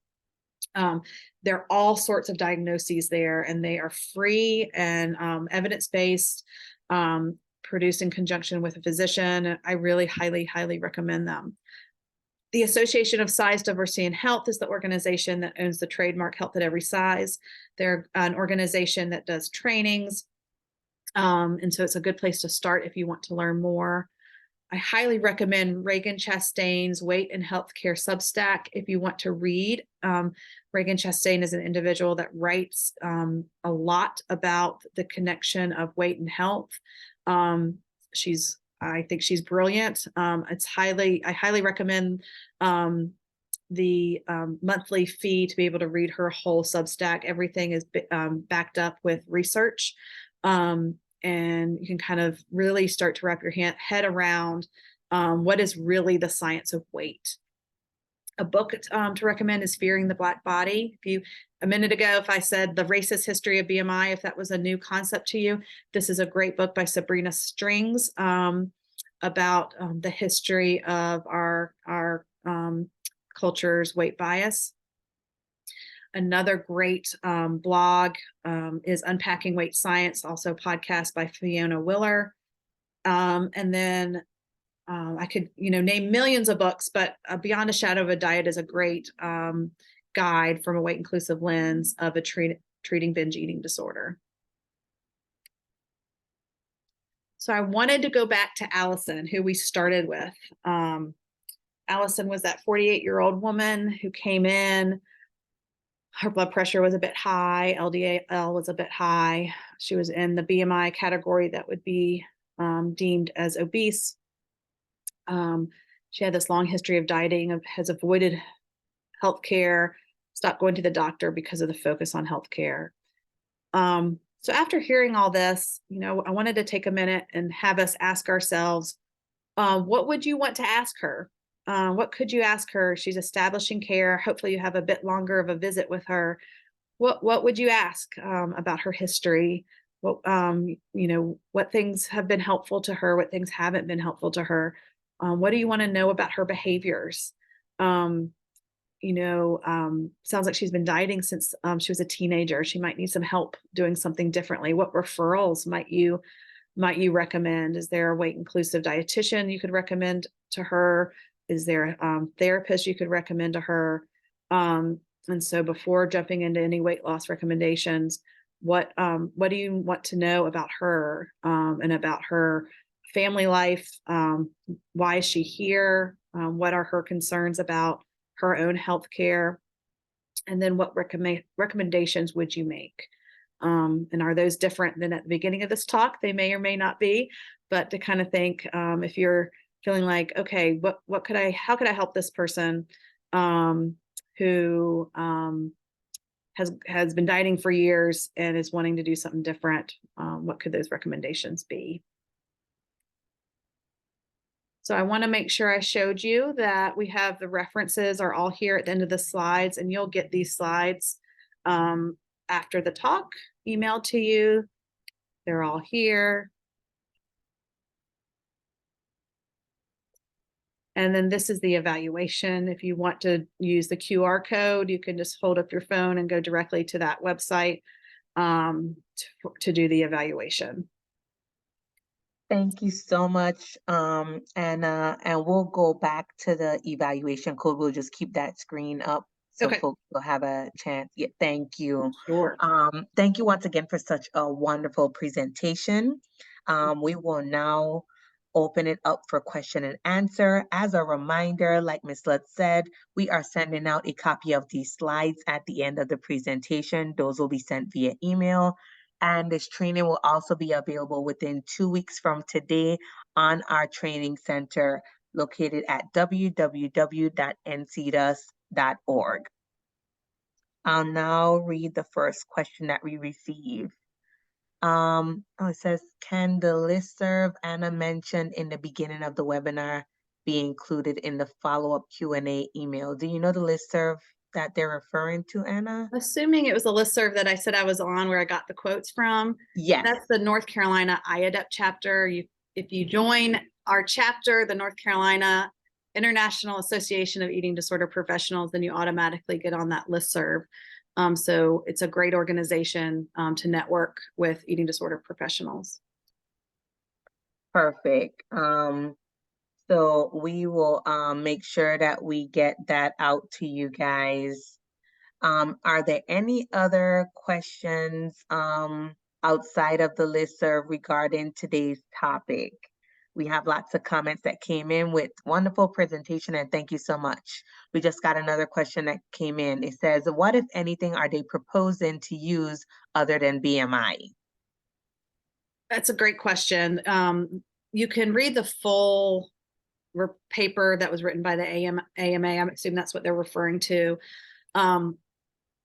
There are all sorts of diagnoses there, and they are free and evidence-based, produced in conjunction with a physician. I really highly, highly recommend them. The Association of Size, Diversity, and Health is the organization that owns the trademark Health at Every Size. They're an organization that does trainings. And so it's a good place to start if you want to learn more. I highly recommend Reagan Chastain's Weight and Healthcare Substack if you want to read. Reagan Chastain is an individual that writes a lot about the connection of weight and health. I think she's brilliant. I highly recommend the monthly fee to be able to read her whole Substack. Everything is backed up with research. And you can kind of really start to wrap your head around what is really the science of weight. A book to recommend is Fearing the Black Body. A minute ago, if I said The Racist History of BMI, if that was a new concept to you, this is a great book by Sabrina Strings about the history of our culture's weight bias. Another great blog is Unpacking Weight Science, also a podcast by Fiona Willer. And then I could, name millions of books, but Beyond a Shadow of a Diet is a great guide from a weight inclusive lens of treating binge eating disorder. So I wanted to go back to Allison, who we started with. Allison was that 48-year-old woman who came in. Her blood pressure was a bit high. LDL was a bit high. She was in the BMI category that would be deemed as obese. She had this long history of dieting, has avoided healthcare, stopped going to the doctor because of the focus on healthcare. So after hearing all this, I wanted to take a minute and have us ask ourselves, what would you want to ask her? What could you ask her? She's establishing care. Hopefully you have a bit longer of a visit with her. What would you ask about her history? What things have been helpful to her? What things haven't been helpful to her? What do you want to know about her behaviors? Sounds like she's been dieting since she was a teenager. She might need some help doing something differently. What referrals might you recommend? Is there a weight inclusive dietitian you could recommend to her? Is there a therapist you could recommend to her? And so before jumping into any weight loss recommendations, what do you want to know about her and about her family life? Why is she here? What are her concerns about her own health care? And then what recommendations would you make? And are those different than at the beginning of this talk? They may or may not be, but to kind of think if you're feeling like, okay, how could I help this person who has been dieting for years and is wanting to do something different? What could those recommendations be? So I want to make sure I showed you that we have the references are all here at the end of the slides, and you'll get these slides after the talk emailed to you. They're all here. And then this is the evaluation. If you want to use the QR code, you can just hold up your phone and go directly to that website to do the evaluation. Thank you so much. And we'll go back to the evaluation code. We'll just keep that screen up so Okay. folks will have a chance. Yeah, thank you. Sure. Thank you once again for such a wonderful presentation. We will now open it up for question and answer. As a reminder, like Ms. Lutz said, we are sending out a copy of these slides at the end of the presentation. Those will be sent via email. And this training will also be available within 2 weeks from today on our training center located at www.ncdus.org. I'll now read the first question that we received. It says, can the listserv Anna mentioned in the beginning of the webinar be included in the follow-up Q&A email? Do you know the listserv that they're referring to, Anna? Assuming it was a listserv that I said I was on where I got the quotes from. Yes. That's the North Carolina IADEP chapter. If you join our chapter, the North Carolina International Association of Eating Disorder Professionals, then you automatically get on that listserv. So it's a great organization to network with eating disorder professionals. Perfect. So we will make sure that we get that out to you guys. Are there any other questions outside of the listserv regarding today's topic? We have lots of comments that came in with wonderful presentation, and thank you so much. We just got another question that came in. It says, what, if anything, are they proposing to use other than BMI? That's a great question. You can read the full paper that was written by the AMA. I assume that's what they're referring to.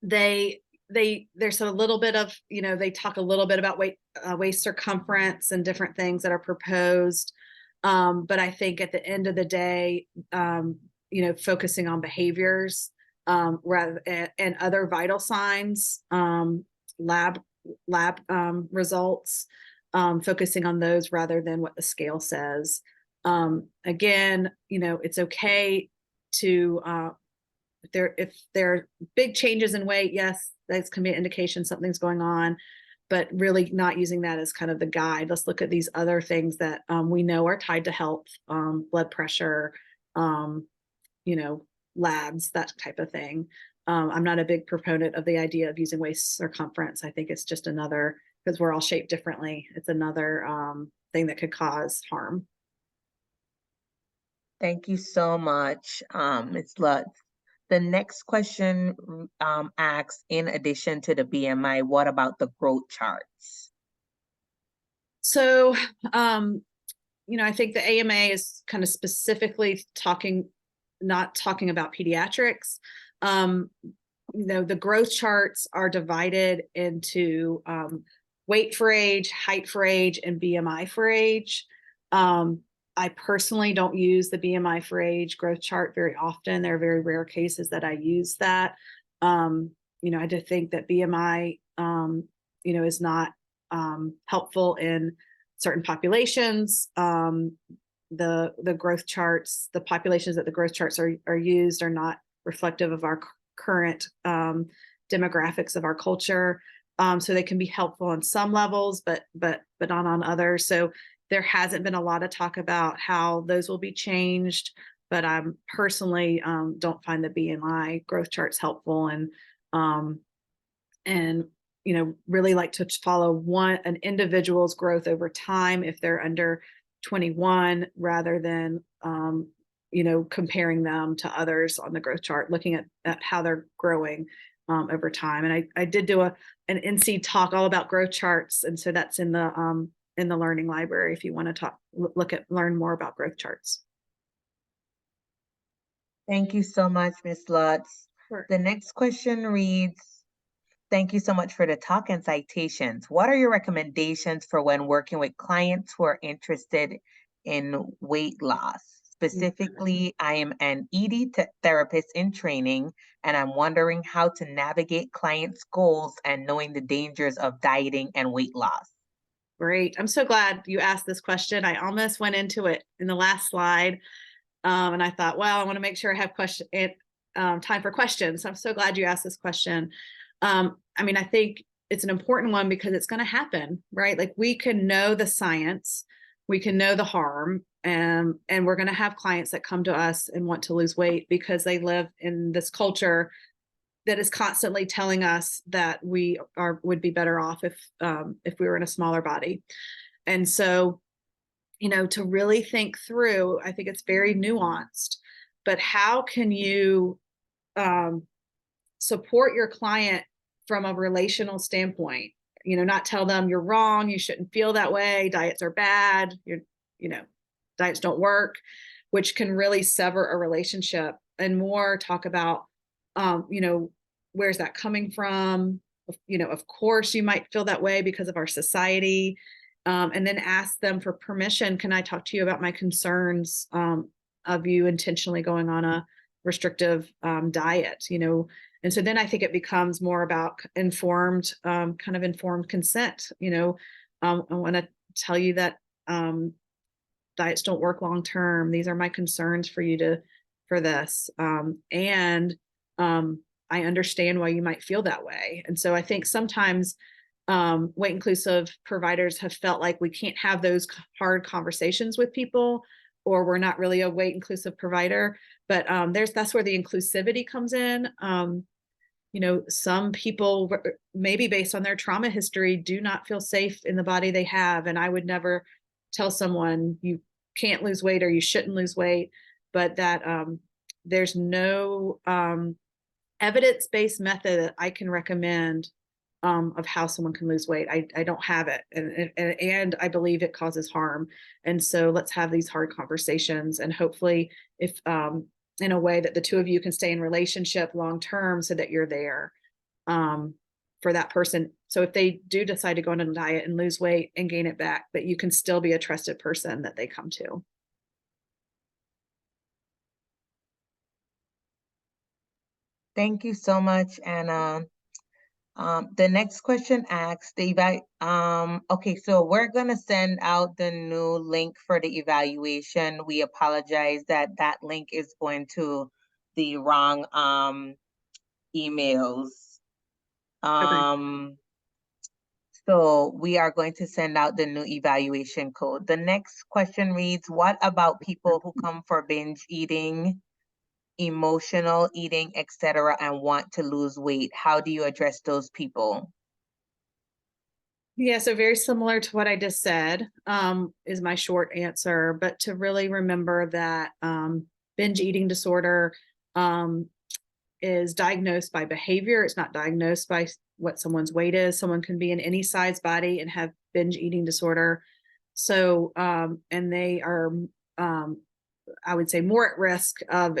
There's a little bit of, they talk a little bit about waist circumference and different things that are proposed. But I think at the end of the day, focusing on behaviors rather and other vital signs, lab results, focusing on those rather than what the scale says. Again, it's okay to if there are big changes in weight, yes, that can be an indication something's going on, but really not using that as kind of the guide. Let's look at these other things that we know are tied to health, blood pressure, labs, that type of thing. I'm not a big proponent of the idea of using waist circumference. I think it's just another, because we're all shaped differently, it's another thing that could cause harm. Thank you so much, Ms. Lutz. The next question asks, in addition to the BMI, what about the growth charts? So, I think the AMA is kind of specifically not talking about pediatrics. The growth charts are divided into weight for age, height for age, and BMI for age. I personally don't use the BMI for age growth chart very often. There are very rare cases that I use that. I do think that BMI, is not helpful in certain populations. The growth charts, the populations that the growth charts are used are not reflective of our current demographics of our culture. So they can be helpful on some levels, but not on others. So there hasn't been a lot of talk about how those will be changed, but I personally don't find the BMI growth charts helpful, and really like to follow an individual's growth over time if they're under 21, rather than comparing them to others on the growth chart, looking at how they're growing over time. And I did do an NC talk all about growth charts, and so that's in the learning library if you want to learn more about growth charts. Thank you so much, Ms. Lutz. Sure. The next question reads, thank you so much for the talk and citations. What are your recommendations for when working with clients who are interested in weight loss? Specifically, I am an ED therapist in training, and I'm wondering how to navigate clients' goals and knowing the dangers of dieting and weight loss. Great. I'm so glad you asked this question. I almost went into it in the last slide. And I thought, well, I want to make sure I have time for questions. So I'm so glad you asked this question. I think it's an important one because it's going to happen, right? Like, we can know the science, we can know the harm, and we're going to have clients that come to us and want to lose weight because they live in this culture that is constantly telling us that we would be better off if we were in a smaller body. And so, to really think through, I think it's very nuanced, but how can you support your client from a relational standpoint? Not tell them you're wrong, you shouldn't feel that way, diets are bad, diets don't work, which can really sever a relationship, and more talk about where's that coming from? Of course you might feel that way because of our society. And then ask them for permission. Can I talk to you about my concerns of you intentionally going on a restrictive diet? And so then I think it becomes more about informed consent. I want to tell you that diets don't work long term. These are my concerns for this. And I understand why you might feel that way. And so I think sometimes weight inclusive providers have felt like we can't have those hard conversations with people or we're not really a weight inclusive provider. But that's where the inclusivity comes in. Some people, maybe based on their trauma history, do not feel safe in the body they have. And I would never tell someone you can't lose weight or you shouldn't lose weight, but that there's no evidence-based method that I can recommend of how someone can lose weight. I don't have it. And I believe it causes harm. And so let's have these hard conversations. And hopefully if in a way that the two of you can stay in relationship long-term so that you're there for that person. So if they do decide to go on a diet and lose weight and gain it back, that you can still be a trusted person that they come to. Thank you so much, Anna. The next question asks okay, so we're gonna send out the new link for the evaluation. We apologize that that link is going to the wrong emails. Okay. So we are going to send out the new evaluation code. The next question reads, what about people who come for binge eating, emotional eating, etc., and want to lose weight? How do you address those people? Yeah, so very similar to what I just said is my short answer, but to really remember that binge eating disorder is diagnosed by behavior. It's not diagnosed by what someone's weight is. Someone can be in any size body and have binge eating disorder. So, and they are, I would say, more at risk of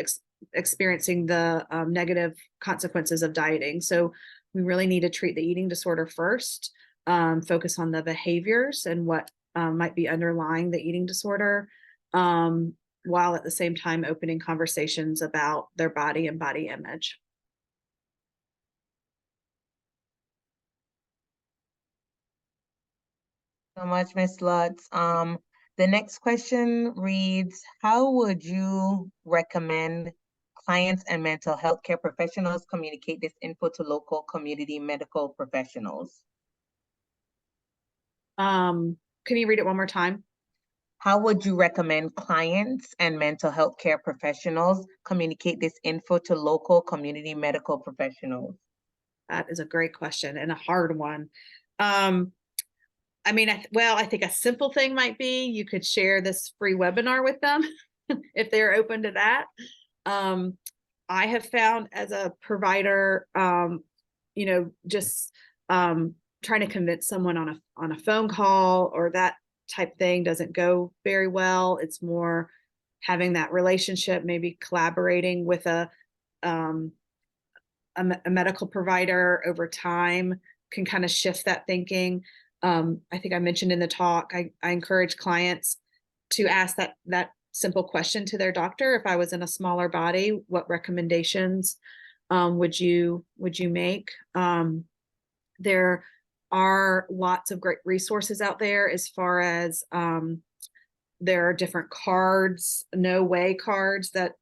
experiencing the negative consequences of dieting. So we really need to treat the eating disorder first, focus on the behaviors and what might be underlying the eating disorder, while at the same time opening conversations about their body and body image. So much, Ms. Lutz. The next question reads, how would you recommend clients and mental health care professionals communicate this info to local community medical professionals? Can you read it one more time? How would you recommend clients and mental health care professionals communicate this info to local community medical professionals? That is a great question and a hard one. I mean, I think a simple thing might be you could share this free webinar with them if they're open to that. I have found as a provider, just trying to convince someone on a phone call or that type thing doesn't go very well. It's more having that relationship, maybe collaborating with a medical provider over time can kind of shift that thinking. I think I mentioned in the talk, I encourage clients to ask that simple question to their doctor. If I was in a smaller body, what recommendations would you make? There are lots of great resources out there as far as there are different cards, no weigh cards that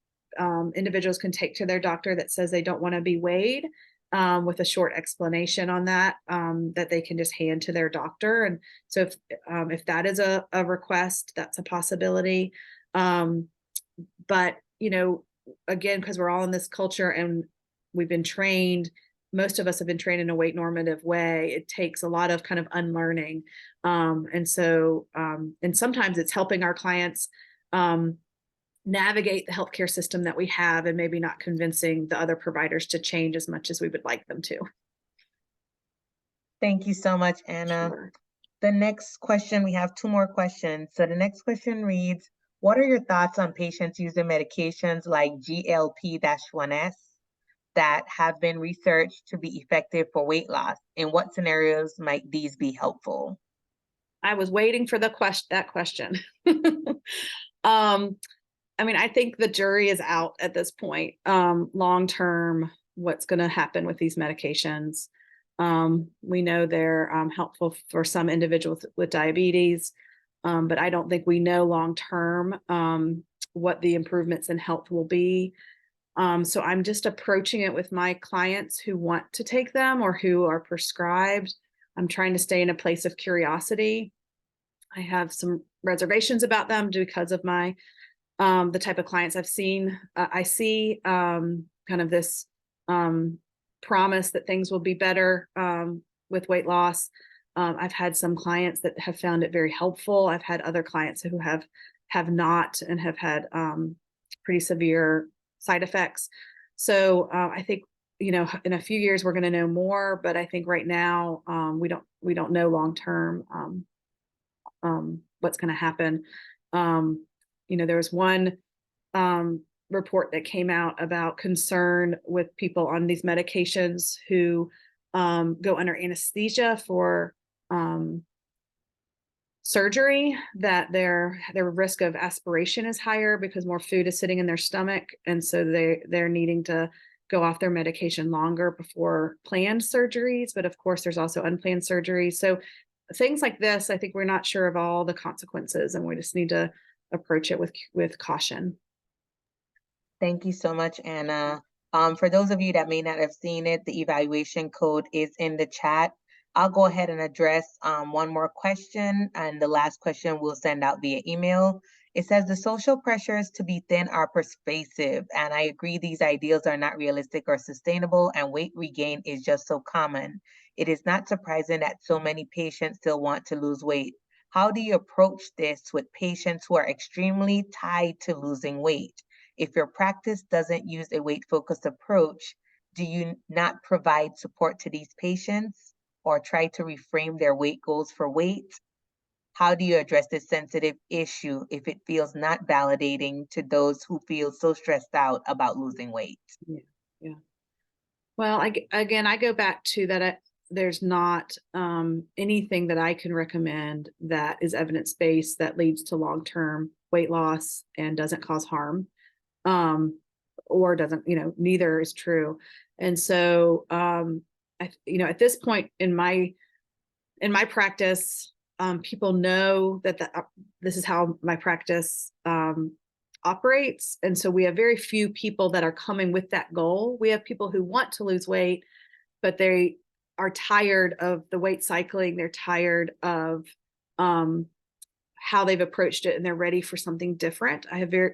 individuals can take to their doctor that says they don't want to be weighed, with a short explanation on that that they can just hand to their doctor. And so if that is a request, that's a possibility. But again, because we're all in this culture and we've been trained, most of us have been trained in a weight normative way. It takes a lot of kind of unlearning. And sometimes it's helping our clients navigate the healthcare system that we have and maybe not convincing the other providers to change as much as we would like them to. Thank you so much, Anna. Sure. The next question, we have two more questions. So the next question reads, what are your thoughts on patients using medications like GLP-1S that have been researched to be effective for weight loss? In what scenarios might these be helpful? I was waiting for that question. I mean, I think the jury is out at this point. Long term, what's going to happen with these medications? We know they're helpful for some individuals with diabetes, but I don't think we know long term what the improvements in health will be. So I'm just approaching it with my clients who want to take them or who are prescribed. I'm trying to stay in a place of curiosity. I have some reservations about them because of my the type of clients I've seen. I see kind of this promise that things will be better with weight loss. I've had some clients that have found it very helpful. I've had other clients who have not and have had pretty severe side effects. So I think, you know, in a few years we're going to know more, but I think right now we don't know long term what's going to happen. You know, there was one report that came out about concern with people on these medications who go under anesthesia for surgery, that their risk of aspiration is higher because more food is sitting in their stomach, and so they're needing to go off their medication longer before planned surgeries. But of course, there's also unplanned surgeries. So things like this, I think we're not sure of all the consequences, and we just need to approach it with caution. Thank you so much, Anna. For those of you that may not have seen it, the evaluation code is in the chat. I'll go ahead and address one more question, and the last question we'll send out via email. It says the social pressures to be thin are pervasive, and I agree these ideals are not realistic or sustainable, and weight regain is just so common. It is not surprising that so many patients still want to lose weight. How do you approach this with patients who are extremely tied to losing weight? If your practice doesn't use a weight-focused approach, do you not provide support to these patients or try to reframe their weight goals for weight? How do you address this sensitive issue if it feels not validating to those who feel so stressed out about losing weight? Yeah, yeah. Well, I go back to that. There's not anything that I can recommend that is evidence-based that leads to long-term weight loss and doesn't cause harm, or doesn't, you know, neither is true. And so, you know, at this point in my practice, people know that this is how my practice operates. And so we have very few people that are coming with that goal. We have people who want to lose weight, but they are tired of the weight cycling. They're tired of how they've approached it, and they're ready for something different.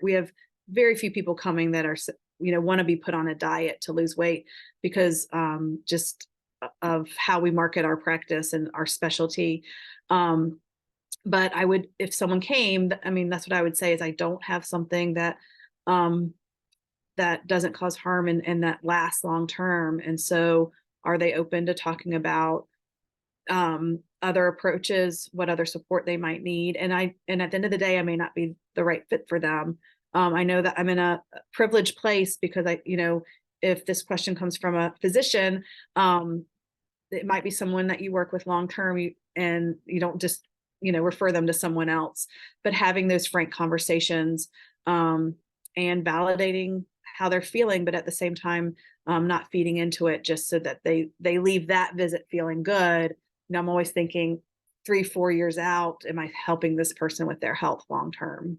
We have very few people coming that are, you know, want to be put on a diet to lose weight because just of how we market our practice and our specialty. But I would, if someone came, I mean, that's what I would say is I don't have something that that doesn't cause harm and that lasts long term. And so are they open to talking about other approaches, what other support they might need? And at the end of the day, I may not be the right fit for them. I know that I'm in a privileged place because you know, if this question comes from a physician, it might be someone that you work with long term, and you don't just, you know, refer them to someone else. But having those frank conversations and validating how they're feeling, but at the same time, not feeding into it just so that they leave that visit feeling good. You know, I'm always thinking 3-4 years out, am I helping this person with their health long term?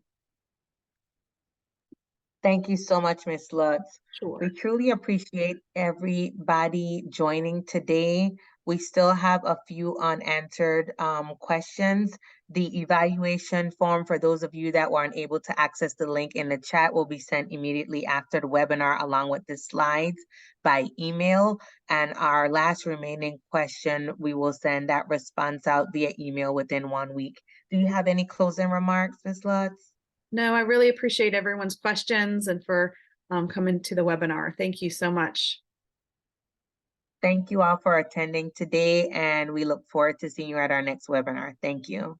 Thank you so much, Ms. Lutz. Sure. We truly appreciate everybody joining today. We still have a few unanswered questions. The evaluation form, for those of you that weren't able to access the link in the chat, will be sent immediately after the webinar along with the slides by email. And our last remaining question, we will send that response out via email within 1 week. Do you have any closing remarks, Ms. Lutz? No, I really appreciate everyone's questions and for coming to the webinar. Thank you so much. Thank you all for attending today, and we look forward to seeing you at our next webinar. Thank you.